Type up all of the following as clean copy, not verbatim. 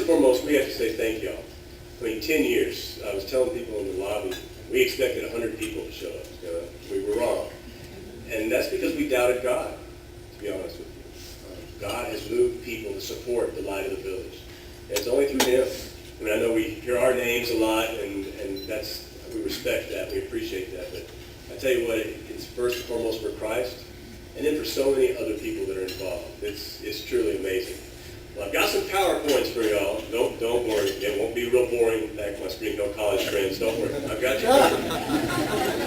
foremost, we have to say thank y'all. I mean, 10 years. I was telling people in the lobby, we expected 100 people to show up. We were wrong. And that's because we doubted God, to be honest with you. God has moved people to support the Light of the Village. And it's only through him. I mean, I know we hear our names a lot, and we respect that, we appreciate that. But I tell you what, it's first and foremost for Christ, and then for so many other people that are involved. It's truly amazing. Well, I've got some PowerPoints for y'all. Don't worry. It won't be real boring. Back on my screen, no college friends. Don't worry. I've got you covered.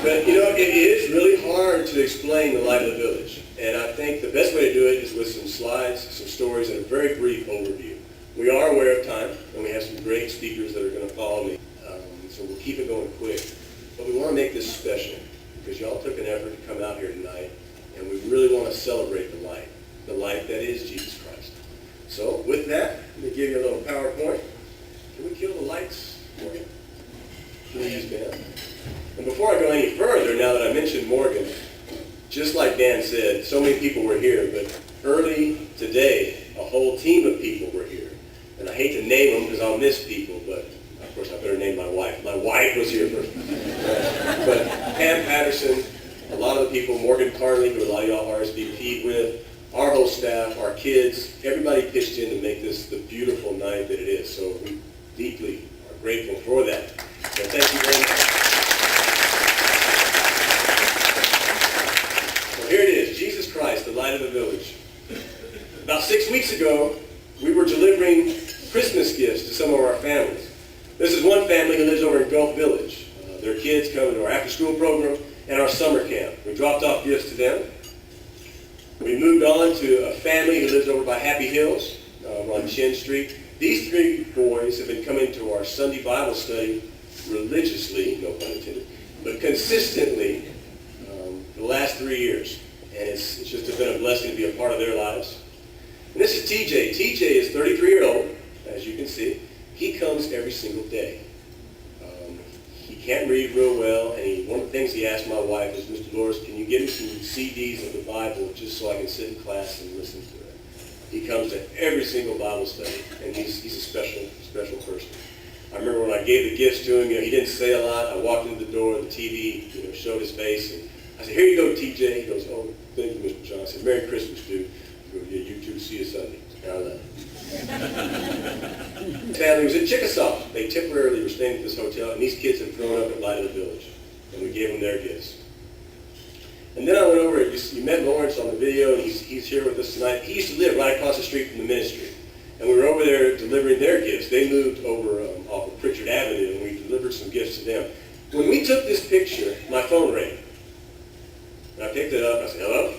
But, it is really hard to explain the Light of the Village. And I think the best way to do it is with some slides, some stories, and a very brief overview. We are aware of time, and we have some great speakers that are going to follow me. So we'll keep it going quick. But we want to make this special because y'all took an effort to come out here tonight, and we really want to celebrate the light that is Jesus Christ. So with that, let me give you a little PowerPoint. Can we kill the lights for you? Please, man. And before I go any further, now that I mentioned Morgan, just like Dan said, so many people were here, but early today, a whole team of people were here. And I hate to name them because I'll miss people, but of course I better name my wife. My wife was here first. But Pam Patterson, a lot of the people, Morgan Carnley, who a lot of y'all RSVP'd with, our whole staff, our kids, everybody pitched in to make this the beautiful night that it is. So we deeply are grateful for that. So thank you very much. So here it is, Jesus Christ, the Light of the Village. About 6 weeks ago, we were delivering Christmas gifts to some of our families. This is one family who lives over in Gulf Village. Their kids come to our after-school program and our summer camp. We dropped off gifts to them. We moved on to a family who lives over by Happy Hills on Chin Street. These 3 boys have been coming to our Sunday Bible study religiously, no pun intended, but consistently for the last 3 years. And it's just been a blessing to be a part of their lives. And this is TJ. TJ is 33-year-old, as you can see. He comes every single day. He can't read real well, and one of the things he asked my wife is, Mr. Loris, can you give me some CDs of the Bible just so I can sit in class and listen to it? He comes to every single Bible study, and he's a special person. I remember when I gave the gifts to him, he didn't say a lot. I walked into the door, the TV, showed his face, and I said, here you go, TJ. He goes, oh, thank you, Mr. John. I said, Merry Christmas, dude. He goes, yeah, you too. See you Sunday. And I left. His family was in Chickasaw. They temporarily were staying at this hotel, and these kids had grown up at Light of the Village, and we gave them their gifts. And then I went over, you met Lawrence on the video, and he's here with us tonight. He used to live right across the street from the ministry, and we were over there delivering their gifts. They moved over off of Pritchard Avenue, and we delivered some gifts to them. When we took this picture, my phone rang, and I picked it up. I said, hello?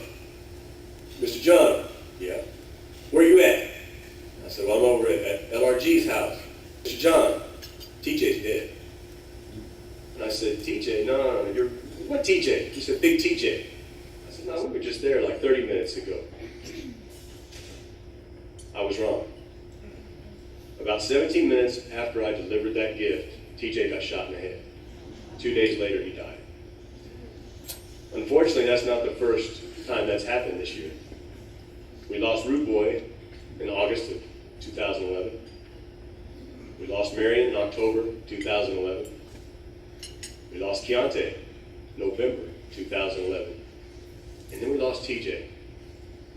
Mr. John? Yeah. Where are you at? I said, well, I'm over at LRG's house. Mr. John, TJ's dead. And I said, TJ? No, you're, what TJ? He said, Big TJ. I said, no, we were just there like 30 minutes ago. I was wrong. About 17 minutes after I delivered that gift, TJ got shot in the head. 2 days later, he died. Unfortunately, that's not the first time that's happened this year. We lost Rude Boy in August of 2011. We lost Marion in October 2011. We lost Keontae November 2011. And then we lost TJ,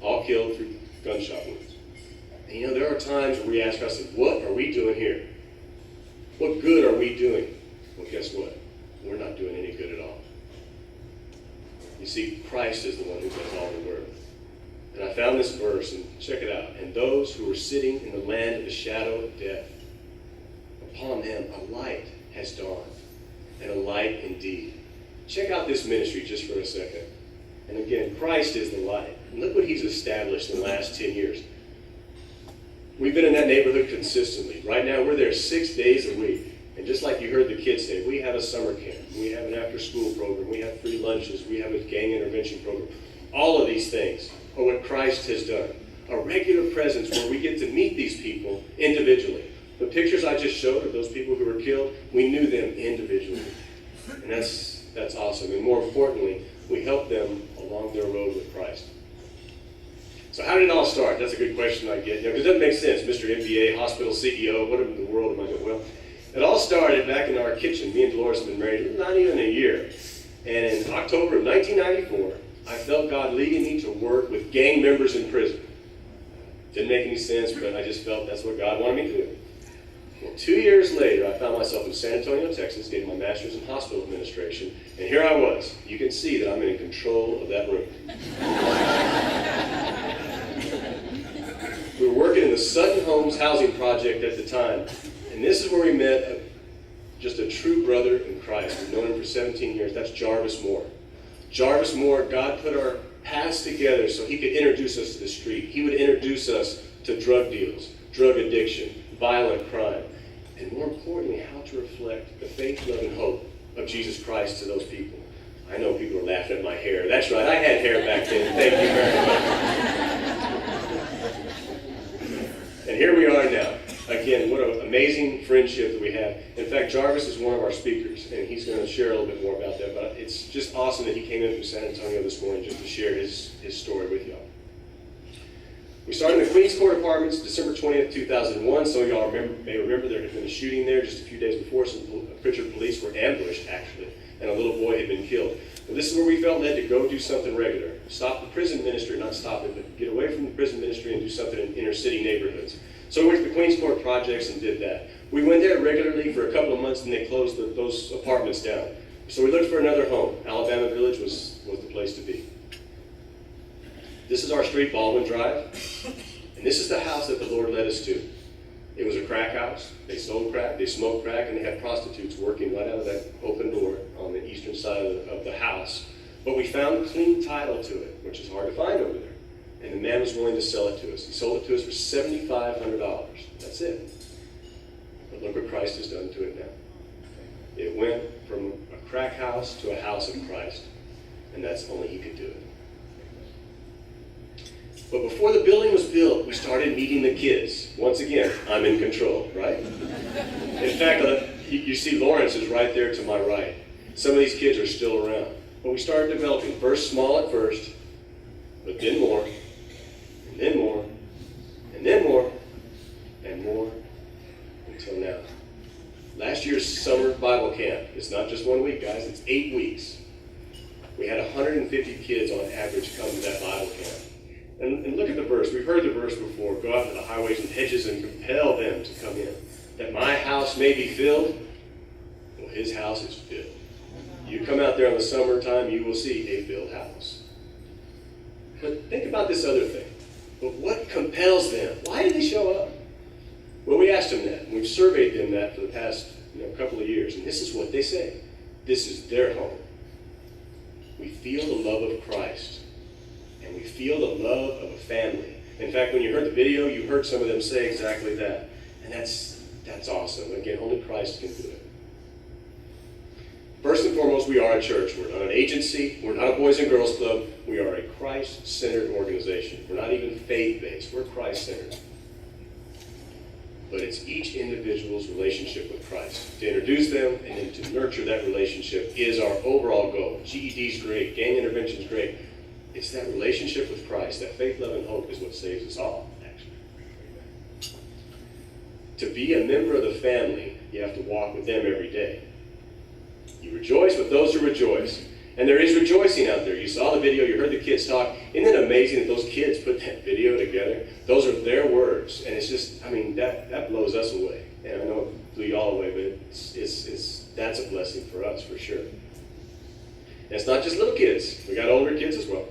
all killed through gunshot wounds. And there are times where we ask ourselves, what are we doing here? What good are we doing? Well, guess what? We're not doing any good at all. You see, Christ is the one who does all the work. And I found this verse, and check it out. And those who are sitting in the land of the shadow of death, upon them a light has dawned, and a light indeed. Check out this ministry just for a second. And again, Christ is the light. And look what he's established in the last 10 years. We've been in that neighborhood consistently. Right now, we're there 6 days a week. And just like you heard the kids say, we have a summer camp. We have an after-school program. We have free lunches. We have a gang intervention program. All of these things are what Christ has done. A regular presence where we get to meet these people individually. The pictures I just showed of those people who were killed, we knew them individually. And that's awesome. And more importantly, we help them along their road with Christ. So how did it all start? That's a good question I get. Because it doesn't make sense. Mr. MBA, hospital CEO, what in the world am I doing? Well, it all started back in our kitchen. Me and Dolores have been married not even a year. And in October of 1994, I felt God leading me to work with gang members in prison. Didn't make any sense, but I just felt that's what God wanted me to do. Well, 2 years later, I found myself in San Antonio, Texas, getting my master's in hospital administration, and here I was. You can see that I'm in control of that room. We were working in the Sutton Homes housing project at the time, and this is where we met just a true brother in Christ. We've known him for 17 years. That's Jarvis Moore. Jarvis Moore, God put our paths together so he could introduce us to the street. He would introduce us to drug deals, drug addiction, violent crime, and more importantly, how to reflect the faith, love, and hope of Jesus Christ to those people. I know people are laughing at my hair. That's right, I had hair back then. Thank you very much. And here we are now. Again, what an amazing friendship that we have. In fact, Jarvis is one of our speakers, and he's going to share a little bit more about that, but it's just awesome that he came in from San Antonio this morning just to share his story with y'all. We started in the Queens Court Apartments December 20th, 2001. Some of y'all may remember there had been a shooting there just a few days before. Some Pritchard police were ambushed, actually, and a little boy had been killed. But this is where we felt led to go do something regular. Stop the prison ministry, not stop it, but get away from the prison ministry and do something in inner city neighborhoods. So we went to the Queens Court projects and did that. We went there regularly for a couple of months, and they closed those apartments down. So we looked for another home. Alabama Village was the place to be. This is our street, Baldwin Drive, and this is the house that the Lord led us to. It was a crack house. They sold crack, they smoked crack, and they had prostitutes working right out of that open door on the eastern side of the house. But we found clean title to it, which is hard to find over there. And the man was willing to sell it to us. He sold it to us for $7,500. That's it. But look what Christ has done to it now. It went from a crack house to a house of Christ. And that's only he could do it. But before the building was built, we started meeting the kids. Once again, I'm in control, right? In fact, you see Lawrence is right there to my right. Some of these kids are still around. But we started developing, first small at first, but then more, and then more, and then more, and more, until now. Last year's summer Bible camp, it's not just 1 week, guys, it's 8 weeks. We had 150 kids on average come to that Bible camp. And look at the verse. We've heard the verse before. Go out to the highways and hedges and compel them to come in. That my house may be filled. Well, his house is filled. You come out there in the summertime, you will see a filled house. But think about this other thing. But what compels them? Why do they show up? Well, we asked them that. And we've surveyed them that for the past couple of years. And this is what they say. This is their home. We feel the love of Christ. And we feel the love of a family. In fact, when you heard the video, you heard some of them say exactly that. And that's awesome. Again, only Christ can do it. First and foremost, we are a church. We're not an agency. We're not a Boys and Girls Club. We are a Christ-centered organization. We're not even faith-based. We're Christ-centered. But it's each individual's relationship with Christ. To introduce them and then to nurture that relationship is our overall goal. GED's great. Gang intervention's great. It's that relationship with Christ, that faith, love, and hope is what saves us all, actually. To be a member of the family, you have to walk with them every day. You rejoice with those who rejoice. And there is rejoicing out there. You saw the video, you heard the kids talk. Isn't it amazing that those kids put that video together? Those are their words. And it's just, that blows us away. And I know it blew you all away, but that's a blessing for us, for sure. And it's not just little kids. We got older kids as well.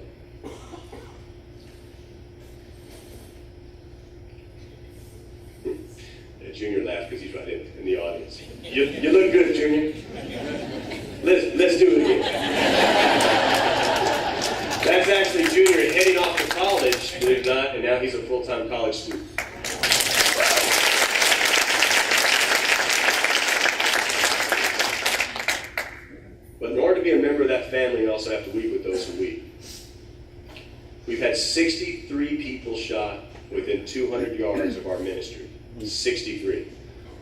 Junior laughed because he's right in the audience. You look good, Junior. Let's do it again. That's actually Junior heading off to college, believe it or not, and now he's a full-time college student. But in order to be a member of that family, you also have to weep with those who weep. We've had 63 people shot within 200 yards of our ministry. 63.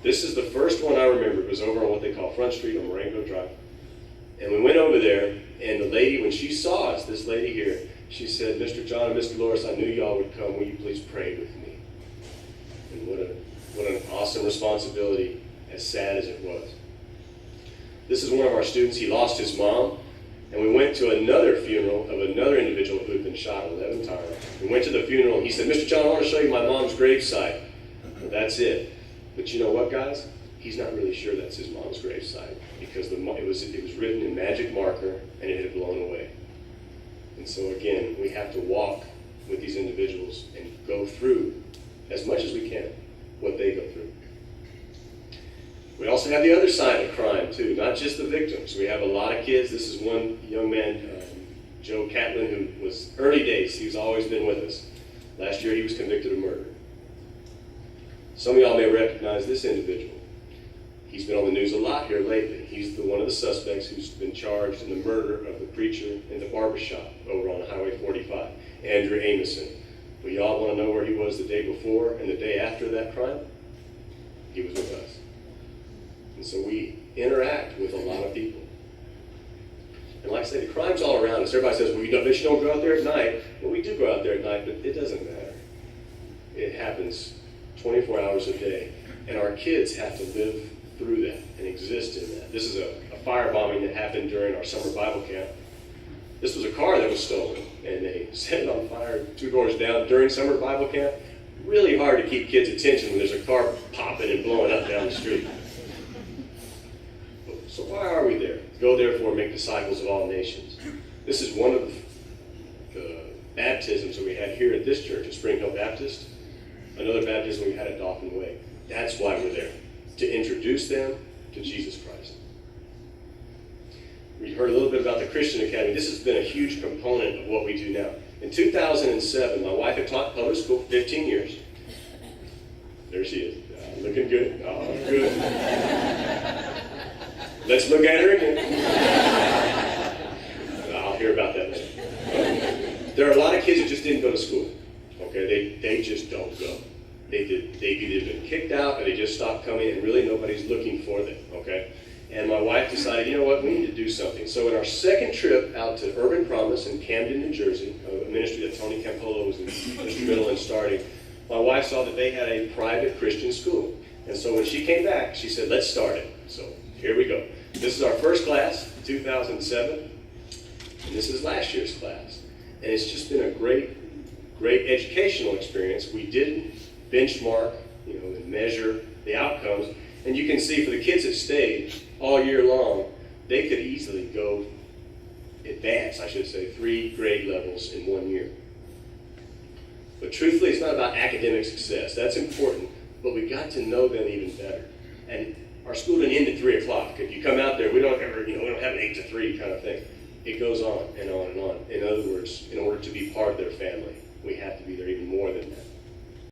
This is the first one I remember. It was over on what they call Front Street on Marengo Drive. And we went over there, and the lady, when she saw us, this lady here, she said, Mr. John and Mr. Loris, I knew y'all would come. Will you please pray with me? And what an awesome responsibility, as sad as it was. This is one of our students. He lost his mom, and we went to another funeral of another individual who had been shot 11 times. We went to the funeral, and he said, Mr. John, I want to show you my mom's gravesite. Well, that's it. But you know what, guys? He's not really sure that's his mom's gravesite, because it was written in magic marker, and it had blown away. And so again, we have to walk with these individuals and go through, as much as we can, what they go through. We also have the other side of crime too, not just the victims. We have a lot of kids. This is one young man, Joe Catlin, who was early days. He's always been with us. Last year he was convicted of murder. Some of y'all may recognize this individual. He's been on the news a lot here lately. He's one of the suspects who's been charged in the murder of the preacher in the barbershop over on Highway 45, Andrew Ameson. Well, y'all want to know where he was the day before and the day after that crime? He was with us. And so we interact with a lot of people. And like I say, the crime's all around us. Everybody says, well, you don't go out there at night. Well, we do go out there at night, but it doesn't matter. It happens 24 hours a day. And our kids have to live through that and exist in that. This is a firebombing that happened during our summer Bible camp. This was a car that was stolen, and they set it on fire 2 doors down during summer Bible camp. Really hard to keep kids' attention when there's a car popping and blowing up down the street. So why are we there? Go therefore make disciples of all nations. This is one of the baptisms that we had here at this church at Spring Hill Baptist. Another baptism we had at Dauphin Way. That's why we're there, to introduce them to Jesus Christ. We heard a little bit about the Christian Academy. This has been a huge component of what we do now. In 2007, my wife had taught public school for 15 years. There she is, looking good. Oh, good. Let's look at her again. I'll hear about that later. There are a lot of kids who just didn't go to school. Okay, they just don't go. They've either been kicked out or they just stopped coming, and really nobody's looking for them. Okay, and my wife decided, you know what, we need to do something. So in our second trip out to Urban Promise in Camden, New Jersey, a ministry that Tony Campolo was instrumental in starting, my wife saw that they had a private Christian school. And so when she came back, she said, let's start it. So here we go. This is our first class, 2007, and this is last year's class. And it's just been a great educational experience. We did benchmark, and measure the outcomes. And you can see for the kids that stayed all year long, they could easily go advance, 3 grade levels in 1 year. But truthfully, it's not about academic success. That's important, but we got to know them even better. And our school didn't end at 3 o'clock. If you come out there, we don't have an 8 to 3 kind of thing. It goes on and on and on. In other words, in order to be part of their family, we have to be there even more than that.